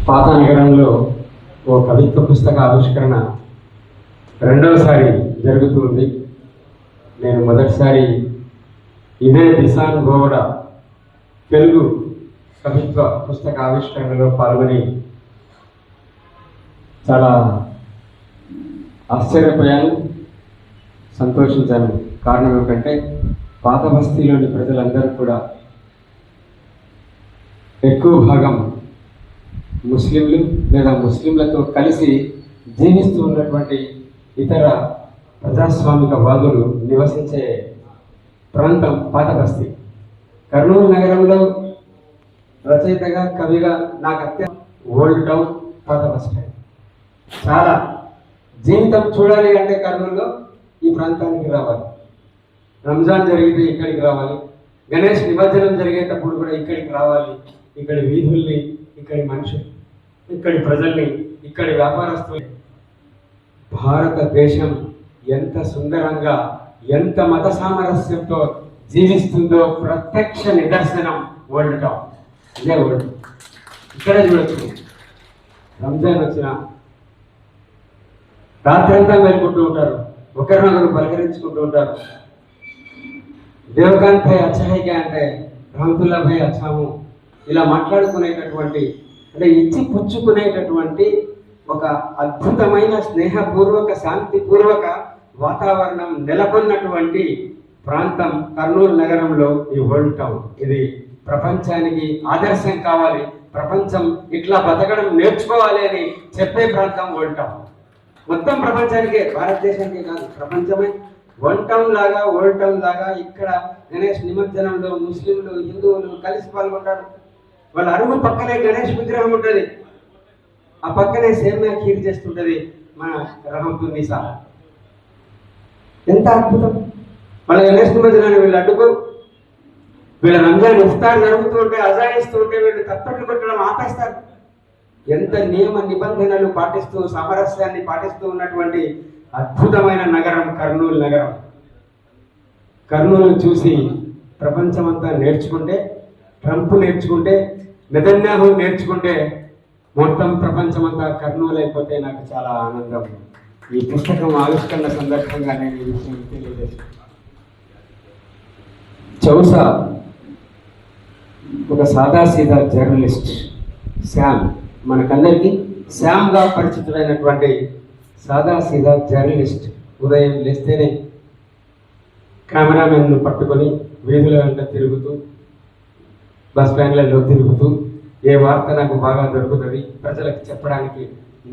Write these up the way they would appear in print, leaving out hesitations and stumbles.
పాత నగరంలో ఓ కవిత్వ పుస్తక ఆవిష్కరణ రెండవసారి జరుగుతుంది. నేను మొదటిసారి ఇదే దిశాన్ గోవడ తెలుగు కవిత్వ పుస్తక ఆవిష్కరణలో పాల్గొని చాలా ఆశ్చర్యపోయాను, సంతోషించాను. కారణం ఏమిటంటే పాత బస్తీలోని ప్రజలందరూ కూడా ఎక్కువ భాగం ముస్లింలు లేదా ముస్లింలతో కలిసి జీవిస్తూ ఉన్నటువంటి ఇతర ప్రజాస్వామిక వాదులు నివసించే ప్రాంతం పాత బస్తీ. కర్నూలు నగరంలో రచయితగా కవిగా నాకు అత్యంత ఓల్డ్ టౌన్ పాత బస్తీ. చాలా జీవితం చూడాలి అంటే కర్నూలులో ఈ ప్రాంతానికి రావాలి. రంజాన్ జరిగితే ఇక్కడికి రావాలి, గణేష్ నిమజ్జనం జరిగేటప్పుడు కూడా ఇక్కడికి రావాలి. ఇక్కడి వీధుల్ని, ఇక్కడి మనుషులు, ఇక్కడి ప్రజల్ని, ఇక్కడి వ్యాపారస్తులు, భారతదేశం ఎంత సుందరంగా ఎంత మత సామరస్యంతో జీవిస్తుందో ప్రత్యక్ష నిదర్శనం వరల్డ్ టౌన్. ఇదే వరల్డ్. ఇక్కడే చూడొచ్చు. రంజాన్ వచ్చిన రాత్రి అంతా మేలుకుంటూ ఉంటారు, ఒకరినొకరు పలకరించుకుంటూ ఉంటారు. దేవకాంత్ భాయ్ అచ్చా హై క్యా అంటే రహమతుల్లా భాయ్ అచ్చాము, ఇలా మాట్లాడుకునేటటువంటి, అంటే ఇచ్చి పుచ్చుకునేటటువంటి ఒక అద్భుతమైన స్నేహపూర్వక శాంతిపూర్వక వాతావరణం నెలకొన్నటువంటి ప్రాంతం కర్నూలు నగరంలో ఈ వరల్డ్ టౌన్. ఇది ప్రపంచానికి ఆదర్శం కావాలి, ప్రపంచం ఇట్లా బతకడం నేర్చుకోవాలి అని చెప్పే ప్రాంతం వరల్డ్ టౌన్. మొత్తం ప్రపంచానికే, భారతదేశానికే కాదు, ప్రపంచమే వన్ టౌన్ లాగా, వరల్డ్ టౌన్ లాగా. ఇక్కడ గణేష్ నిమజ్జనంలో ముస్లింలు హిందువులు కలిసి పాల్గొంటారు. వాళ్ళ అరుగు పక్కనే గణేష్ విగ్రహం ఉంటుంది, ఆ పక్కనే సేమియా ఖీర్ చేస్తుంటది మన రహమతున్నీసా. ఎంత అద్భుతం! వాళ్ళ గణేష్ నిమజ్జనాన్ని వీళ్ళు అడ్డుకో, వీళ్ళ రంజాన్ ఇఫ్తార్ జరుగుతూ ఉంటే, అజాయిస్తూ ఉంటే వీళ్ళు తప్పట్లు కొట్టడం ఆపేస్తారు. ఎంత నియమ నిబంధనలు పాటిస్తూ సామరస్యాన్ని పాటిస్తూ ఉన్నటువంటి అద్భుతమైన నగరం కర్నూలు నగరం. కర్నూలు చూసి ప్రపంచమంతా నేర్చుకుంటే, ట్రంప్ నేర్చుకుంటే, నెతన్యాహు నేర్చుకుంటే, మొత్తం ప్రపంచమంతా కర్నూలు అయిపోతే నాకు చాలా ఆనందం. ఈ పుస్తకం ఆవిష్కరణ సందర్భంగా నేను ఈ విషయం తెలియజేస్తాను. చౌసా ఒక సాదాసీదా జర్నలిస్ట్, శ్యామ్, మనకందరికీ శ్యామ్గా పరిచితుడైనటువంటి సాదాసీదా జర్నలిస్ట్. ఉదయం లేస్తేనే కెమెరామెన్ను పట్టుకొని వీధుల వెంట తిరుగుతూ, బస్ స్టాండ్లలో తిరుగుతూ, ఏ వార్త నాకు బాగా దొరుకుతుంది, ప్రజలకు చెప్పడానికి,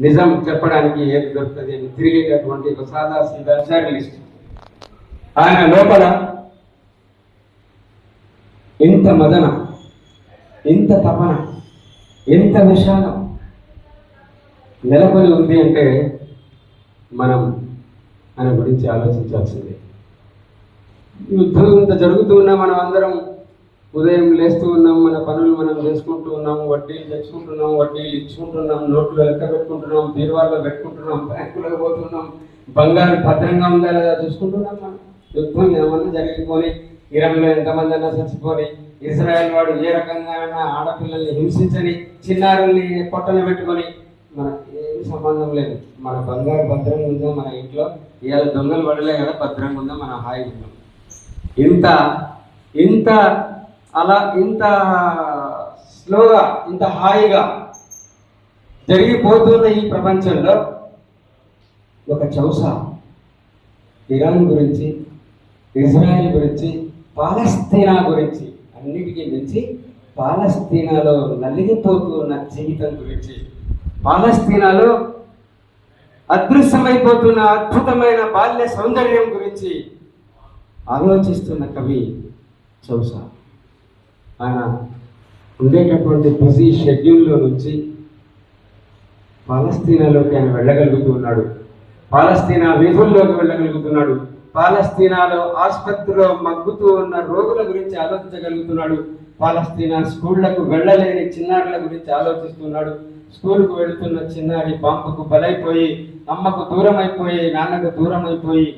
నిజం చెప్పడానికి ఏది దొరుకుతుంది అని తిరిగేటటువంటి ఒక సాదాసీదా జర్నలిస్ట్. ఆయన లోపల ఇంత మదన, ఇంత తపన, ఎంత విషాదం నెలకొని ఉంది అంటే మనం ఆయన గురించి ఆలోచించాల్సిందే. యుద్ధం ఇంత జరుగుతూ ఉన్నా మనం అందరం ఉదయం లేస్తూ ఉన్నాం, మన పనులు మనం చేసుకుంటూ ఉన్నాం, వడ్డీలు తెచ్చుకుంటున్నాం, వడ్డీలు ఇచ్చుకుంటున్నాం, నోట్లు లెక్క పెట్టుకుంటున్నాం, బీరువాల్లో పెట్టుకుంటున్నాం, బ్యాంకులకు పోతున్నాం, బంగారు భద్రంగా ఉందా లేదా చూసుకుంటున్నాం. మనం యుద్ధం ఏమన్నా జరిగిపోయి, ఇరాన్లో ఎంతమంది అన్నా చచ్చిపోయి, ఇజ్రాయెల్ వాడు ఏ రకంగానైనా ఆడపిల్లల్ని హింసించని, చిన్నారుల్ని పొట్టలు పెట్టుకొని, మనకి ఏమి సంబంధం లేదు. మన బంగారు భద్రంగా ఉందా మన ఇంట్లో, ఇవాళ దొంగలు పడలే కదా, భద్రంగా ఉందా, మన హాయిగా ఉన్నాం. ఇంత ఇంత అలా ఇంత స్లోగా, ఇంత హాయిగా జరిగిపోతున్న ఈ ప్రపంచంలో ఒక చౌసా ఇరాన్ గురించి, ఇజ్రాయెల్ గురించి, పాలస్తీనా గురించి, అన్నిటికీ మించి పాలస్తీనాలో నలిగిపోతున్న జీవితం గురించి, పాలస్తీనాలో అదృశ్యమైపోతున్న అద్భుతమైన బాల్య సౌందర్యం గురించి ఆలోచిస్తున్న కవి చౌసా. ఆయన ఉండేటటువంటి బిజీ షెడ్యూల్లో నుంచి పాలస్తీనాలోకి ఆయన వెళ్ళగలుగుతూ ఉన్నాడు, పాలస్తీనా వీధుల్లోకి వెళ్ళగలుగుతున్నాడు, పాలస్తీనాలో ఆసుపత్రిలో మగ్గుతూ ఉన్న రోగుల గురించి ఆలోచించగలుగుతున్నాడు, పాలస్తీనా స్కూళ్లకు వెళ్ళలేని చిన్నారుల గురించి ఆలోచిస్తున్నాడు, స్కూల్కు వెళుతున్న చిన్నారి బాంబుకు బలైపోయి, అమ్మకు దూరం అయిపోయి, నాన్నకు దూరం అయిపోయి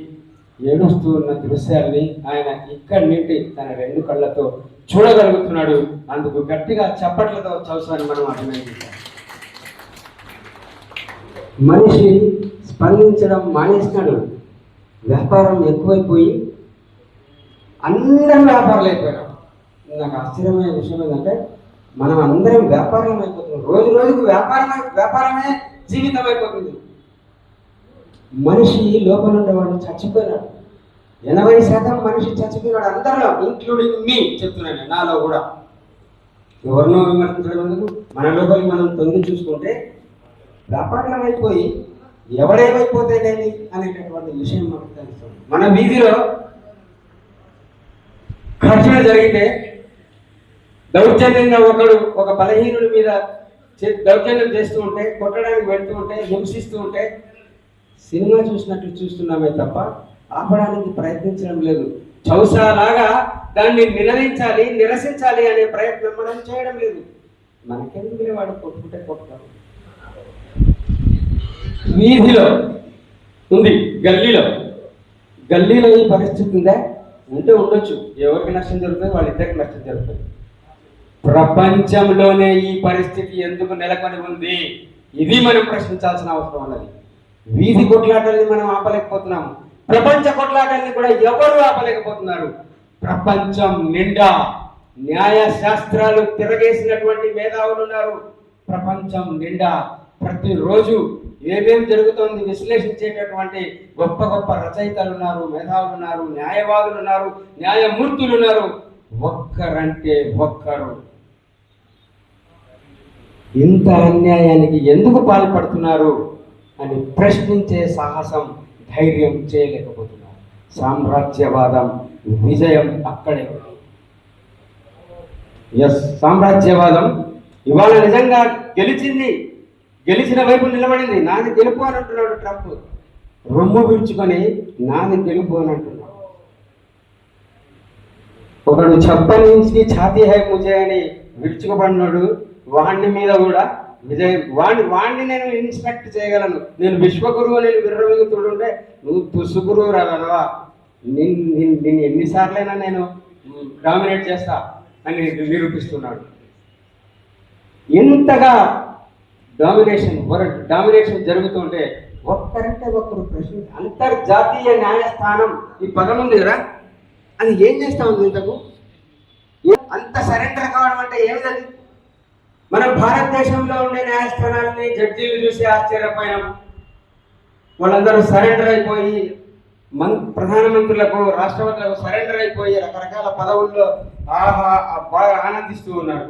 ఏడుస్తూ ఉన్న దృశ్యాల్ని ఆయన ఇక్కడి నుండి తన రెండు కళ్ళతో చూడగలుగుతున్నాడు. అందుకు గట్టిగా చప్పట్లతో చౌసాని మనం అభినందించాలి. మనిషి స్పందించడం మానేసినాడు. వ్యాపారం ఎక్కువైపోయి అందరం వ్యాపారాలు అయిపోయారు. నాకు ఆశ్చర్యమైన విషయం ఏంటంటే మనం అందరం వ్యాపారం అయిపోతున్నాం. రోజు రోజుకు వ్యాపారమే జీవితం అయిపోతుంది. మనిషి లోపల ఉండేవాడు చచ్చిపోయినాడు. 80% మనిషి చచ్చిపోయినాడు. అందరిలో, ఇంక్లూడింగ్ మీ చెప్తున్నాను, నాలో కూడా. ఎవరినో విమర్శించడం ఎందుకు, మన లోపలికి మనం తొంగి చూసుకుంటే వ్యాపారం అయిపోయి ఎవడేమైపోతేనేది అనేటటువంటి విషయం మనకు తెలుస్తుంది. మన వీధిలో ఘర్షణ జరిగితే దౌర్జన్యంగా ఒక బలహీనుడి మీద దౌర్జన్యం చేస్తూ ఉంటే, కొట్టడానికి వెళ్తూ ఉంటే, హింసిస్తూ ఉంటే సినిమా చూసినట్లు చూస్తున్నామే తప్ప ఆపడానికి ప్రయత్నించడం లేదు. చౌసాలాగా దాన్ని నిరసించాలి అనే ప్రయత్నం మనం చేయడం లేదు. మనకెందుకు వాడు కొట్టుకుంటే కొట్టుతారు. వీధిలో ఉంది, గల్లీలో ఈ పరిస్థితి ఉందా? ఉంటే ఉండొచ్చు. ఎవరికి నష్టం జరుగుతుంది? వాళ్ళిద్దరికి నష్టం జరుగుతుంది. ప్రపంచంలోనే ఈ పరిస్థితి ఎందుకు నెలకొని ఉంది? ఇది మనం ప్రశ్నించాల్సిన అవసరం ఉన్నది. వీధి కొట్లాటల్ని మనం ఆపలేకపోతున్నాము. ప్రపంచ కొట్లాటల్ని కూడా ఎవరు ఆపలేకపోతున్నారు. ప్రపంచం నిండా న్యాయ శాస్త్రాలు తిరగేసినటువంటి మేధావులు ఉన్నారు. ప్రపంచం నిండా ప్రతిరోజు ఏమేమి జరుగుతోంది విశ్లేషించేటటువంటి గొప్ప గొప్ప రచయితలు ఉన్నారు, మేధావులు ఉన్నారు, న్యాయవాదులు ఉన్నారు, న్యాయమూర్తులు ఉన్నారు. ఒక్కరంటే ఒక్కరు ఇంత అన్యాయానికి ఎందుకు పాల్పడుతున్నారు అని ప్రశ్నించే సాహసం, ధైర్యం చేయలేకపోతున్నారు. సామ్రాజ్యవాదం విజయం అక్కడే. సామ్రాజ్యవాదం ఇవాళ నిజంగా గెలిచిన వైపు నిలబడింది. నాది గెలుపు అని అంటున్నాడు ట్రంప్. రొమ్ము విడుచుకొని నాది గెలుపు అని అంటున్నాడు. ఒకడు చెప్పనించి ఛాతీ హై ముజే అని విడుచుకోబడినాడు. వాణ్ణి మీద కూడా విజయం. వాణ్ణి నేను ఇన్స్పెక్ట్ చేయగలను. నేను విశ్వగురువు, నేను విర్రవిగుతుంటే నువ్వు తుసుగురువు రాగలవా? నిన్ను ఎన్నిసార్లైనా నేను డామినేట్ చేస్తా అని నిరూపిస్తున్నాడు. ఎంతగా డామినేషన్ జరుగుతుంటే ఒక్కరంటే ఒక్కరు ప్రశ్న. అంతర్జాతీయ న్యాయస్థానం ఈ పదం ఉంది కదా, అది ఏం చేస్తా ఉంది? ఇంతకు అంత సరెండర్ కావడం అంటే ఏమిటది? మనం భారతదేశంలో ఉండే న్యాయస్థానాలని జడ్జీలు చూసి ఆశ్చర్యపోయాం. వాళ్ళందరూ సరెండర్ అయిపోయి ప్రధానమంత్రులకు, రాష్ట్రపతులకు సరెండర్ అయిపోయి రకరకాల పదవుల్లో బాగా ఆనందిస్తూ ఉన్నారు.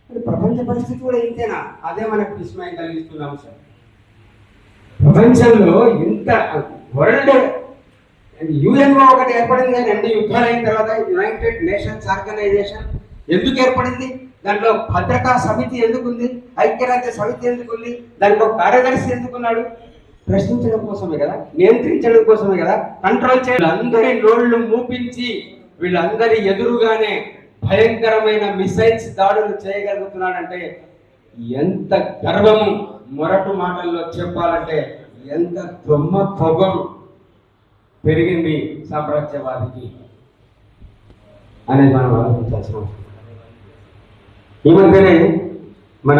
ప్రపంచ పరిస్థితి కూడా ఇంతేనా? అదే మనకు విస్మయం కలిగిస్తున్నాం సార్. ప్రపంచంలో ఇంత వరల్డ్ యుఎన్ఓ ఒకటి ఏర్పడింది కానీ 2 యుద్ధాలు అయిన తర్వాత యునైటెడ్ నేషన్స్ ఆర్గనైజేషన్ ఎందుకు ఏర్పడింది? దాంట్లో భద్రతా సమితి ఎందుకుంది? ఐక్యరాజ్య సమితి ఎందుకుంది? దానికి ఒక కార్యదర్శి ఎందుకున్నాడు? ప్రశ్నించడం కోసమే కదా, నియంత్రించడం కోసమే కదా, కంట్రోల్ చేయడం. అందరి నోళ్లు మూపించి వీళ్ళందరి ఎదురుగానే భయంకరమైన మిసైల్స్ దాడులు చేయగలుగుతున్నాడంటే ఎంత గర్వము! మొరటు మాటల్లో చెప్పాలంటే ఎంత దొమ్మ పొగరు పెరిగింది సామ్రాజ్యవాదికి అనేది మనం ఆలోచించాల్సిన అవసరం. ఈ మధ్యనే మన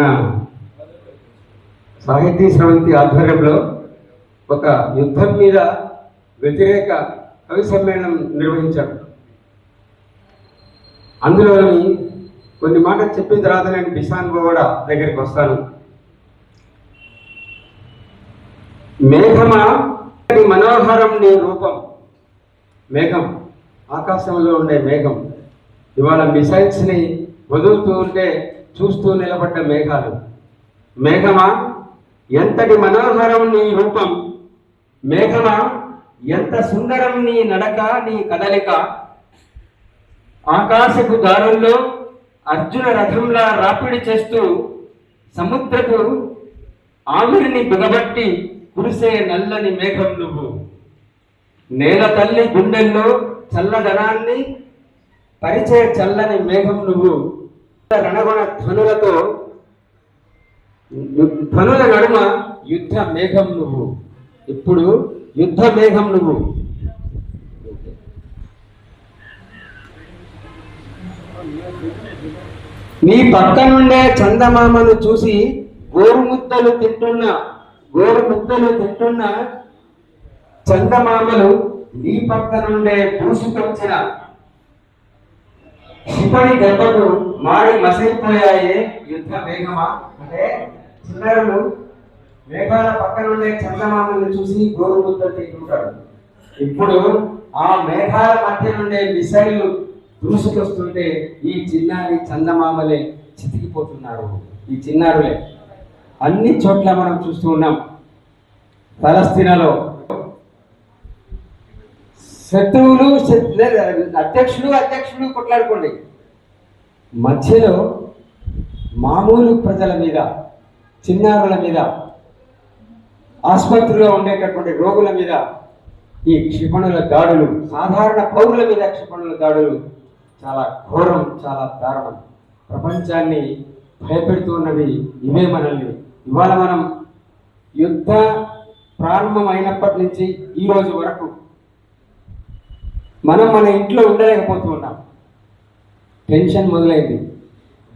సాహితీ స్రవంతి ఆధ్వర్యంలో ఒక యుద్ధం మీద వ్యతిరేక కవి సమ్మేళనం నిర్వహించారు. అందులోని కొన్ని మాటలు చెప్పిన తర్వాత నేను బిషాన్ గోవడా దగ్గరికి వస్తాను. మేఘమా మనోహరం నీ రూపం. మేఘం, ఆకాశంలో ఉండే మేఘం ఇవాళ మిసైల్స్ని వదులుతూ ఉంటే చూస్తూ నిలబడ్డ మేఘాలు. మేఘమా ఎంతటి మనోహరం నీ రూపం. మేఘమా ఎంత సుందరం నీ నడక, నీ కదలిక. ఆకాశపు దారుల్లో అర్జున రథంలా రాపిడి చేస్తూ సముద్రపు ఆవిరిని బిగబట్టి కురిసే నల్లని మేఘం నువ్వు. నేల తల్లి గుండెల్లో చల్లదనాన్ని పరిచే చల్లని మేఘం నువ్వు. రణగుణ ధ్వనుల నడుమ యుద్ధ మేఘం నువ్వు. ఇప్పుడు యుద్ధ మేఘం నువ్వు. నీ పక్క నుండే చందమామను చూసి గోరుముద్దలు తింటున్న గోరు ముద్దలు తింటున్న చందమామలు నీ పక్క నుండే దూసుకొచ్చిన క్షిపణి దెబ్బకు మాడి మసైపోయాయే యుద్ధ వేగమా. అంటే చిన్నారులు మేఘాల పక్క నుండే చందమామలను చూసి గోరు ముద్దలు తింటుంటాడు. ఇప్పుడు ఆ మేఘాల మధ్య నుండే మిసైళ్లు దూసుకొస్తుంటే ఈ చిన్నారి చందమామలే చితికిపోతున్నారు. ఈ చిన్నారులే అన్ని చోట్ల మనం చూస్తూ ఉన్నాం. ఫలస్తీనాలో శత్రువులు అధ్యక్షులు కొట్లాడుకోండి, మధ్యలో మామూలు ప్రజల మీద, చిన్నారుల మీద, ఆసుపత్రిలో ఉండేటటువంటి రోగుల మీద ఈ క్షిపణుల దాడులు, సాధారణ పౌరుల మీద క్షిపణుల దాడులు చాలా ఘోరం, చాలా దారుణం. ప్రపంచాన్ని భయపెడుతున్నవి ఇవే మనల్ని. ఇవాళ మనం యుద్ధ ప్రారంభం అయినప్పటి నుంచి ఈ రోజు వరకు మనం మన ఇంట్లో ఉండలేకపోతూ ఉన్నాం. టెన్షన్ మొదలైంది.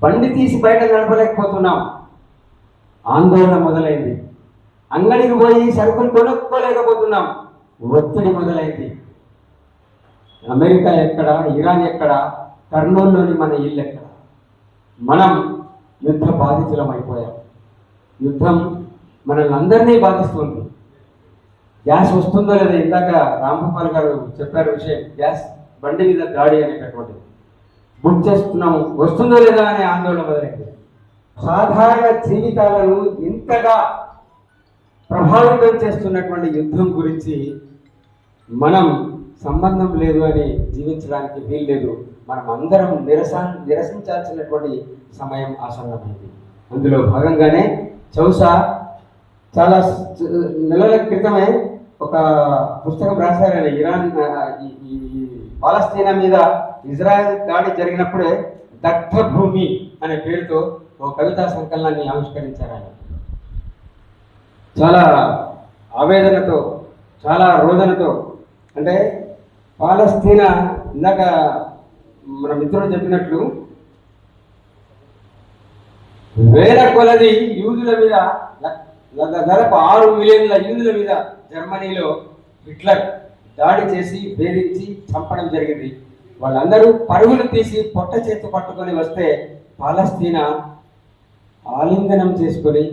బండి తీసి బయట నడపలేకపోతున్నాం. ఆందోళన మొదలైంది. అంగడికి పోయి సరుకులు కొనుక్కోలేకపోతున్నాం. ఒత్తిడి మొదలైంది. అమెరికా ఎక్కడ, ఇరాన్ ఎక్కడ, కర్నూలులోని మన ఇల్లు ఎక్కడ? మనం యుద్ధ బాధితులం అయిపోయాం. యుద్ధం మనల్ని అందరినీ బాధిస్తుంది. గ్యాస్ వస్తుందో లేదా, ఇందాక రాంభూపాల్ గారు చెప్పారు విషయం, గ్యాస్ బండి మీద దాడి అనేటటువంటిది. బుక్ చేస్తున్నాము, వస్తుందో లేదా అనే ఆందోళన మొదలైంది. సాధారణ జీవితాలను ఇంతగా ప్రభావితం చేస్తున్నటువంటి యుద్ధం గురించి మనం సంబంధం లేదు అని జీవించడానికి వీల్లేదు. మనం అందరం నిరసించాల్సినటువంటి సమయం ఆసన్నమైంది. అందులో భాగంగానే చౌసా చాలా నెలల క్రితమే ఒక పుస్తకం రాశారు. ఇరాన్ పాలస్తీనా మీద ఇజ్రాయెల్ దాడి జరిగినప్పుడే దగ్ధ భూమి అనే పేరుతో ఒక కవితా సంకలనాన్ని ఆవిష్కరించారు ఆయన. చాలా ఆవేదనతో, చాలా రోదనతో. అంటే పాలస్తీనా, ఇందాక మన మిత్రుడు చెప్పినట్లు, వేల కొలది యూదుల మీద, దాదాపు 6 మిలియన్ల యూదుల మీద జర్మనీలో హిట్లర్ దాడి చేసి వేధించి చంపడం జరిగింది. వాళ్ళందరూ పరుగులు తీసి పొట్ట చేతి పట్టుకొని వస్తే పాలస్తీనా ఆలింగనం చేసుకొని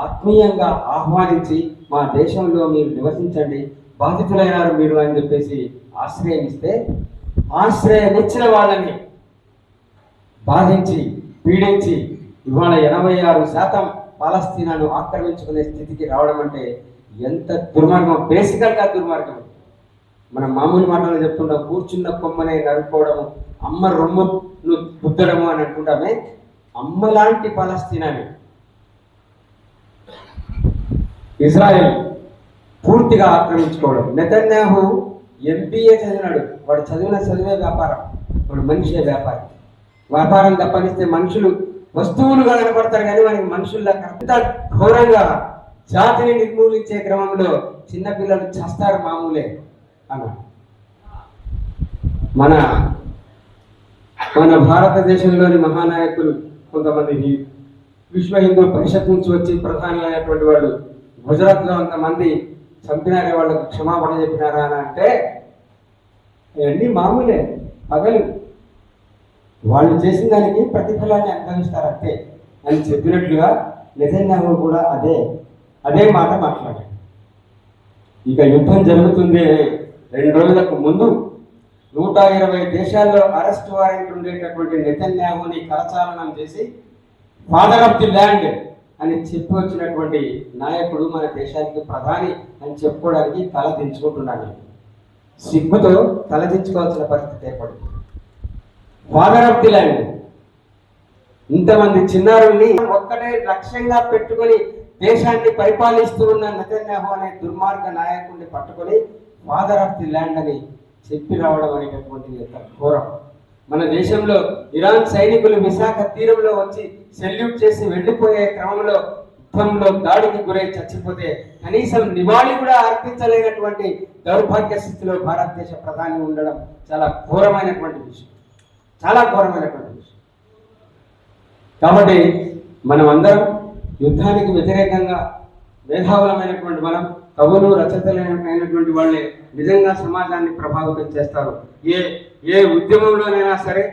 ఆత్మీయంగా ఆహ్వానించి మా దేశంలో మీరు నివసించండి, బాధితులైనారు మీరు అని చెప్పేసి ఆశ్రయమిస్తే, ఆశ్రయమిచ్చిన వాళ్ళని బాధించి పీడించి ఇవాళ 86% పాలస్తీనాను ఆక్రమించుకునే స్థితికి రావడం అంటే ఎంత దుర్మార్గం. బేసికల్గా దుర్మార్గం. మనం మామూలు మాటలు చెప్తుంటాం, కూర్చున్న కొమ్మనే నరుక్కోవడము, అమ్మ రొమ్మును గుద్దడము అని అనుకుంటామే. అమ్మలాంటి పాలస్తీనాని ఇజ్రాయెల్ పూర్తిగా ఆక్రమించుకోవడం. Netanyahu MBA చదివినాడు. వాడు చదివిన చదివే వ్యాపారం, వాడు మనిషే వ్యాపారం. వ్యాపారం తప్పనిస్తే మనుషులు వస్తువులుగా కనపడతారు కానీ వానికి మనుషుల్లా అంత ఘోరంగా జాతిని నిర్మూలించే క్రమంలో చిన్నపిల్లలు చస్తారు మామూలే అన్న. మన భారతదేశంలోని మహానాయకులు కొంతమంది విశ్వ హిందూ పరిషత్ నుంచి వచ్చి ప్రధానులైనటువంటి వాళ్ళు గుజరాత్లో అంతమంది చంపినారే, వాళ్ళకు క్షమాపణ చెప్పినారా అని అంటే ఇవన్నీ మామూలే, పగలు. వాళ్ళు చేసిన దానికి ప్రతిఫలాన్ని అనుభవిస్తారు అంతే అని చెప్పినట్లుగా నెతన్యాహు కూడా అదే మాట మాట్లాడారు. ఇక యుద్ధం జరుగుతుంది 2 రోజులకు ముందు 120 దేశాల్లో అరెస్ట్ వారెంట్ ఉండేటటువంటి నెతన్యాహుని కరచాలనం చేసి ఫాదర్ ఆఫ్ ది ల్యాండ్ అని చెప్పి వచ్చినటువంటి నాయకుడు మన దేశానికి ప్రధాని అని చెప్పుకోవడానికి తల దించుకుంటున్నాడు. సిగ్గుతో తల దించుకోవాల్సిన పరిస్థితి ఏర్పడింది. ఫాదర్ ఆఫ్ ది ల్యాండ్, ఇంతమంది చిన్నారుల్ని ఒక్కటే లక్ష్యంగా పెట్టుకొని దేశాన్ని పరిపాలిస్తూ ఉన్న నెతన్యాహు అనే దుర్మార్గ నాయకుడిని పట్టుకొని ఫాదర్ ఆఫ్ ది ల్యాండ్ అని చెప్పి రావడం అనేటటువంటిది ఎంత ఘోరం. మన దేశంలో ఇరాన్ సైనికులు విశాఖ తీరంలో వచ్చి సెల్యూట్ చేసి వెళ్ళిపోయే క్రమంలో యుద్ధంలో దాడికి గురై చచ్చిపోతే కనీసం నివాళి కూడా అర్పించలేనటువంటి దౌర్భాగ్య స్థితిలో భారతదేశ ప్రధాని ఉండడం చాలా ఘోరమైనటువంటి విషయం, చాలా ఘోరమైనటువంటి విషయం. కాబట్టి మనం అందరం యుద్ధానికి వ్యతిరేకంగా మేధావులమైనటువంటి మనం, కవులు రచయితలైనటువంటి వాళ్ళే నిజంగా సమాజాన్ని ప్రభావితం చేస్తారు. ఏ ఏ ఉద్యమంలోనైనా సరే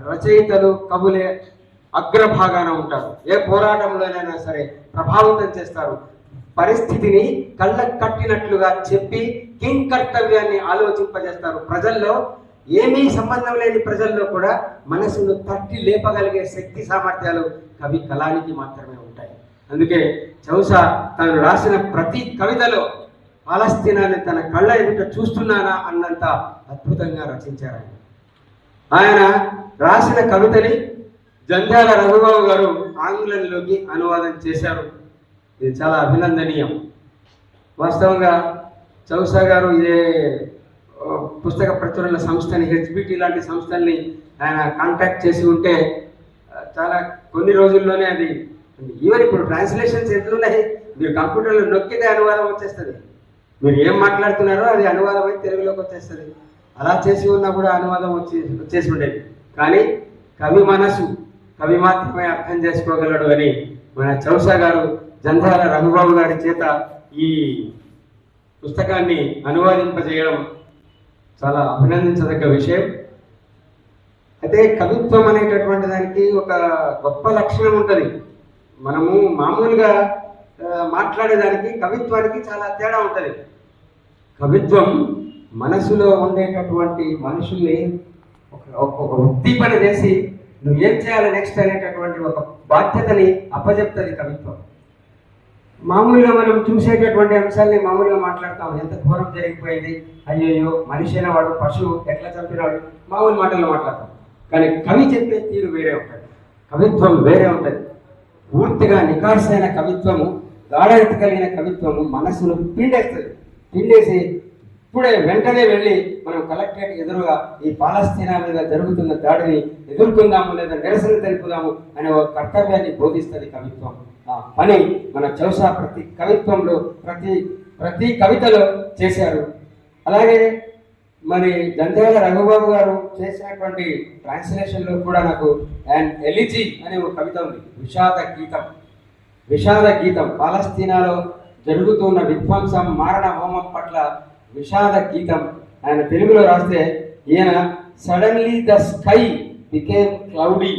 రచయితలు కవులే అగ్రభాగాన ఉంటారు. ఏ పోరాటంలోనైనా సరే ప్రభావితం చేస్తారు. పరిస్థితిని కళ్ళకు కట్టినట్లుగా చెప్పి కింకర్తవ్యాన్ని ఆలోచింపజేస్తారు. ప్రజల్లో ఏమీ సంబంధం లేని ప్రజల్లో కూడా మనసును తట్టి లేపగలిగే శక్తి సామర్థ్యాలు కవి కళానికి మాత్రమే ఉంటాయి. అందుకే చౌసా తను రాసిన ప్రతి కవితలో పాలస్తీనాన్ని తన కళ్ళ ఎదుట చూస్తున్నానా అన్నంత అద్భుతంగా రచించారు. ఆయన రాసిన కవితని జంధ్యాల రఘుబాబు గారు ఆంగ్లంలోకి అనువాదం చేశారు. ఇది చాలా అభినందనీయం. వాస్తవంగా చౌసా గారు ఏ పుస్తక ప్రచురణ సంస్థని, హెచ్బిటి లాంటి సంస్థల్ని ఆయన కాంటాక్ట్ చేసి ఉంటే చాలా కొన్ని రోజుల్లోనే అది, ఈవెన్ ఇప్పుడు ట్రాన్స్లేషన్స్ ఎట్లున్నాయి, మీరు కంప్యూటర్లో నొక్కితే అనువాదం వచ్చేస్తుంది. మీరు ఏం మాట్లాడుతున్నారో అది అనువాదం అయితే తెలుగులోకి వచ్చేస్తుంది. అలా చేసి ఉన్నా కూడా అనువాదం వచ్చేసి ఉండేది. కానీ కవి మనసు కవి మాత్రమే అర్థం చేసుకోగలడు అని మన చౌసా గారు జంధ్యాల రఘుబాబు గారి చేత ఈ పుస్తకాన్ని అనువాదింపజేయడం చాలా అభినందించదగ్గ విషయం. అయితే కవిత్వం అనేటటువంటి దానికి ఒక గొప్ప లక్షణం ఉంటుంది. మనము మామూలుగా మాట్లాడేదానికి కవిత్వానికి చాలా తేడా ఉంటుంది. కవిత్వం మనసులో ఉండేటటువంటి మనుషుల్ని ఒక ఉద్దీపన చేసి నువ్వేం చేయాలి నెక్స్ట్ అనేటటువంటి ఒక బాధ్యతని అప్పచెప్తుంది కవిత్వం. మామూలుగా మనం చూసేటటువంటి అంశాలని మామూలుగా మాట్లాడతాం. ఎంత ఘోరం జరిగిపోయింది, అయ్యయ్యో మనిషి అయిన వాడు పశువు ఎట్లా చంపినాడు, మామూలు మాటల్లో మాట్లాడతాం. కానీ కవి చెప్పే తీరు వేరే ఉంటుంది, కవిత్వం వేరే ఉంటుంది. పూర్తిగా నికార్సైన కవిత్వము, గాఢత కలిగిన కవిత్వము మనసును పిండేసి ఇప్పుడే వెంటనే వెళ్ళి మనం కలెక్టరేట్ ఎదురుగా ఈ పాలస్తీనా మీద జరుగుతున్న దాడిని ఎదుర్కొందాము లేదా నిరసన తెలుపుదాము అనే ఒక కర్తవ్యాన్ని బోధిస్తుంది కవిత్వం. ఆ పని మన చౌసా ప్రతి కవిత్వంలో ప్రతి కవితలో చేశారు. అలాగే మరి జంధ్యాల రఘుబాబు గారు చేసినటువంటి ట్రాన్స్లేషన్లో కూడా నాకు అండ్ ఎలిజీ అనే ఒక కవిత ఉంది, విషాద గీతం. పాలస్తీనాలో జరుగుతున్న విధ్వంసం, మారణ హోమం పట్ల విషాద గీతం. ఆయన తెలుగులో రాస్తే ఈయన suddenly the sky became cloudy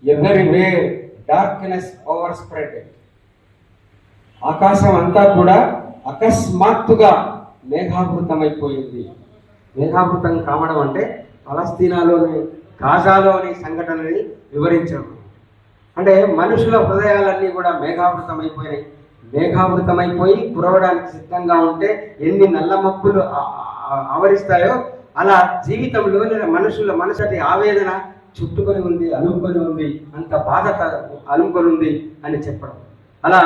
everywhere darkness over spread. ఆకాశం అంతా కూడా అకస్మాత్తుగా మేఘావృతమైపోయింది. మేఘావృతం కావడం అంటే పలస్తీనాలోని గాజాలోని సంఘటనని వివరించడం. అంటే మనుషుల హృదయాలన్నీ కూడా మేఘావృతమైపోయి కురవడానికి సిద్ధంగా ఉంటే ఎన్ని నల్ల మబ్బులు ఆవరిస్తాయో అలా జీవితంలో మనుషుల మనసటి ఆవేదన చుట్టుకొని ఉంది, అలుముకొని ఉంది, అంత బాధ అలుముకొని ఉంది అని చెప్పడం. అలా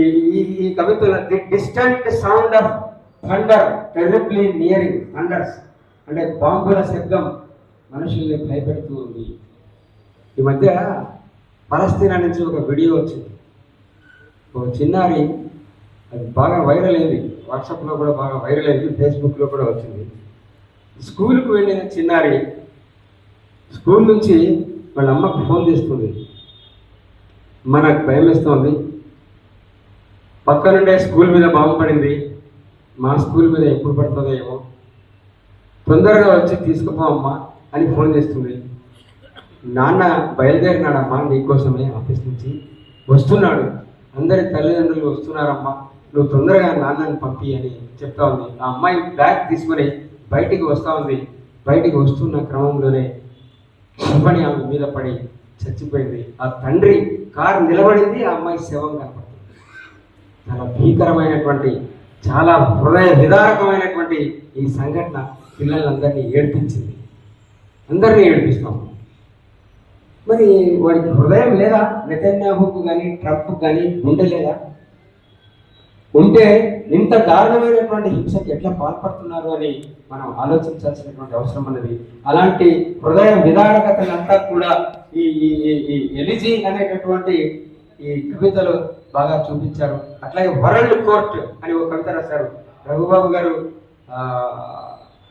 ఈ కవితలో the distant sound of thunder terribly nearing thunders, అంటే బాంబుల శబ్దం మనుషుల్ని భయపెడుతూ ఉంది. ఈ మధ్య పలస్తీనా నుంచి ఒక వీడియో వచ్చింది. ఒక చిన్నారి, అది బాగా వైరల్ అయింది, వాట్సాప్లో కూడా బాగా వైరల్ అయింది, ఫేస్బుక్లో కూడా వచ్చింది. స్కూల్కి వెళ్ళిన చిన్నారి స్కూల్ నుంచి వాళ్ళ అమ్మకు ఫోన్ చేస్తుంది, నాకు భయం వేస్తోంది, పక్కనుండే స్కూల్ మీద బాంబు పడింది, మా స్కూల్ మీద ఎప్పుడు పడుతుందో ఏమో, తొందరగా వచ్చి తీసుకుపో అమ్మా అని ఫోన్ చేస్తుంది. నాన్న బయలుదేరినాడమ్మా నీకోసమే, ఆఫీస్ నుంచి వస్తున్నాడు, అందరి తల్లిదండ్రులు వస్తున్నారమ్మా, నువ్వు తొందరగా నాన్నని పంపి అని చెప్తా ఉంది. ఆ అమ్మాయి బ్యాగ్ తీసుకొని బయటికి వస్తూ ఉంది. బయటికి వస్తున్న క్రమంలోనే శుభని ఆమె మీద పడి చచ్చిపోయింది. ఆ తండ్రి కారు నిలబడింది, ఆ అమ్మాయి శవం కనపడుతుంది. చాలా భీకరమైనటువంటి, చాలా హృదయ విదారకమైనటువంటి ఈ సంఘటన పిల్లలందరినీ ఏడిపించింది. అందరినీ ఏడిపిస్తాం. మరి వాడికి హృదయం లేదా? నెతన్యాహుకు కానీ ట్రంప్కు కానీ గుండె లేదా? ఉంటే ఇంత దారుణమైనటువంటి హింసకి ఎట్లా పాల్పడుతున్నారు అని మనం ఆలోచించాల్సినటువంటి అవసరం ఉన్నది. అలాంటి హృదయ విదారకతనంతా కూడా ఈ ఎలిజీ అనేటటువంటి ఈ కవితలు బాగా చూపించారు. అట్లాగే వరల్డ్ కోర్ట్ అని ఒక కవిత రాశారు రఘుబాబు గారు.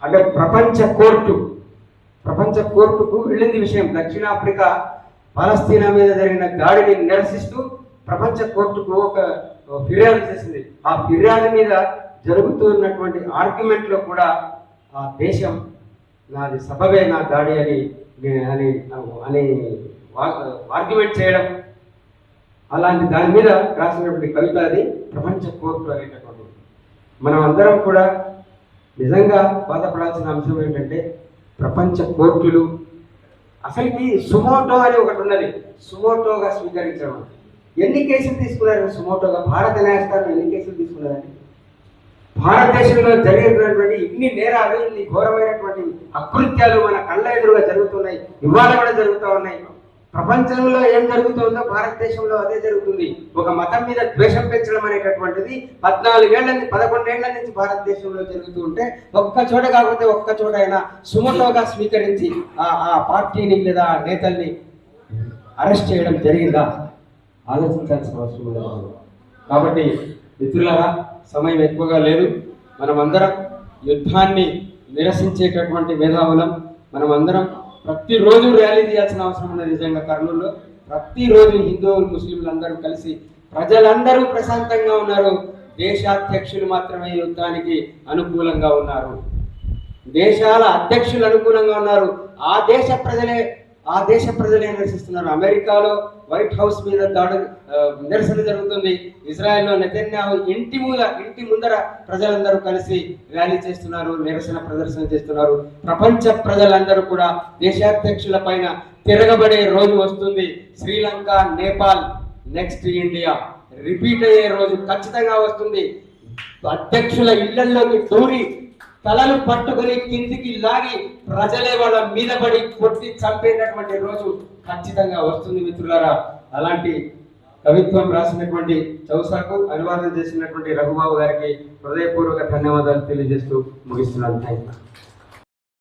అంటే ప్రపంచ కోర్టుకు వెళ్ళింది విషయం. దక్షిణాఫ్రికా పాలస్తీనా మీద జరిగిన దాడిని నిరసిస్తూ ప్రపంచ కోర్టుకు ఒక ఫిర్యాదు చేసింది. ఆ ఫిర్యాదు మీద జరుగుతున్నటువంటి ఆర్గ్యుమెంట్లో కూడా ఆ దేశం నాది సబబే నా దాడి అని అని అని ఆర్గ్యుమెంట్ చేయడం, అలాంటి దాని మీద రాసినటువంటి కవిత అది ప్రపంచ కోర్టు అనేటటువంటి. మనం అందరం కూడా నిజంగా బాధపడాల్సిన అంశం ఏంటంటే ప్రపంచ కోర్టులు అసలుకి సుమోటో అని ఒకటి ఉన్నది, సుమోటోగా స్వీకరించడం. ఎన్ని కేసులు తీసుకున్నారు సుమోటోగా? భారత న్యాయస్థానం ఎన్ని కేసులు తీసుకున్నారండి? భారతదేశంలో జరిగినటువంటి ఇన్ని నేరాలు, ఇన్ని ఘోరమైనటువంటి అకృత్యాలు మన కళ్ళ ఎదురుగా జరుగుతున్నాయి, ఇవాళ కూడా జరుగుతూ ఉన్నాయి. ప్రపంచంలో ఏం జరుగుతుందో భారతదేశంలో అదే జరుగుతుంది. ఒక మతం మీద ద్వేషం పెంచడం అనేటటువంటిది 11 ఏళ్ల నుంచి భారతదేశంలో జరుగుతూ ఉంటే ఒక్క చోట కాకపోతే ఒక్క చోట అయినా సుమోటోగా స్వీకరించి ఆ పార్టీని లేదా నేతల్ని అరెస్ట్ చేయడం జరిగిందా? ఆలోచించాల్సిన అవసరం లేదు. కాబట్టి మిత్రులారా, సమయం ఎక్కువగా లేదు. మనమందరం యుద్ధాన్ని నిరసించేటటువంటి మేధావులం. మనమందరం ప్రతిరోజు ర్యాలీ చేయాల్సిన అవసరం ఉన్నది. నిజంగా కర్నూలులో ప్రతిరోజు హిందువులు ముస్లింలు అందరూ కలిసి, ప్రజలందరూ ప్రశాంతంగా ఉన్నారు, దేశాధ్యక్షులు మాత్రమే యుద్ధానికి అనుకూలంగా ఉన్నారు, దేశాల అధ్యక్షులు అనుకూలంగా ఉన్నారు, ఆ దేశ ప్రజలే నిరసిస్తున్నారు. అమెరికాలో వైట్ హౌస్ మీద నిరసన జరుగుతుంది. ఇజ్రాయెల్లో నెతన్యాహు ఇంటి ముందర ప్రజలందరూ కలిసి ర్యాలీ చేస్తున్నారు, నిరసన ప్రదర్శన చేస్తున్నారు. ప్రపంచ ప్రజలందరూ కూడా దేశాధ్యక్షుల పైన తిరగబడే రోజు వస్తుంది. Sri Lanka, Nepal, next India repeat అయ్యే రోజు ఖచ్చితంగా వస్తుంది. అధ్యక్షుల ఇళ్లలోకి దూరి తలలు పట్టుకుని కిందికి లాగి ప్రజలే వాళ్ళ మీద పడి కొట్టి చంపేటటువంటి రోజు ఖచ్చితంగా వస్తుంది మిత్రులారా. అలాంటి కవిత్వం రాసినటువంటి చౌసాకు అనువాదం చేసినటువంటి రఘుబాబు గారికి హృదయపూర్వక ధన్యవాదాలు తెలియజేస్తూ ముగిస్తున్నాను. Thank you.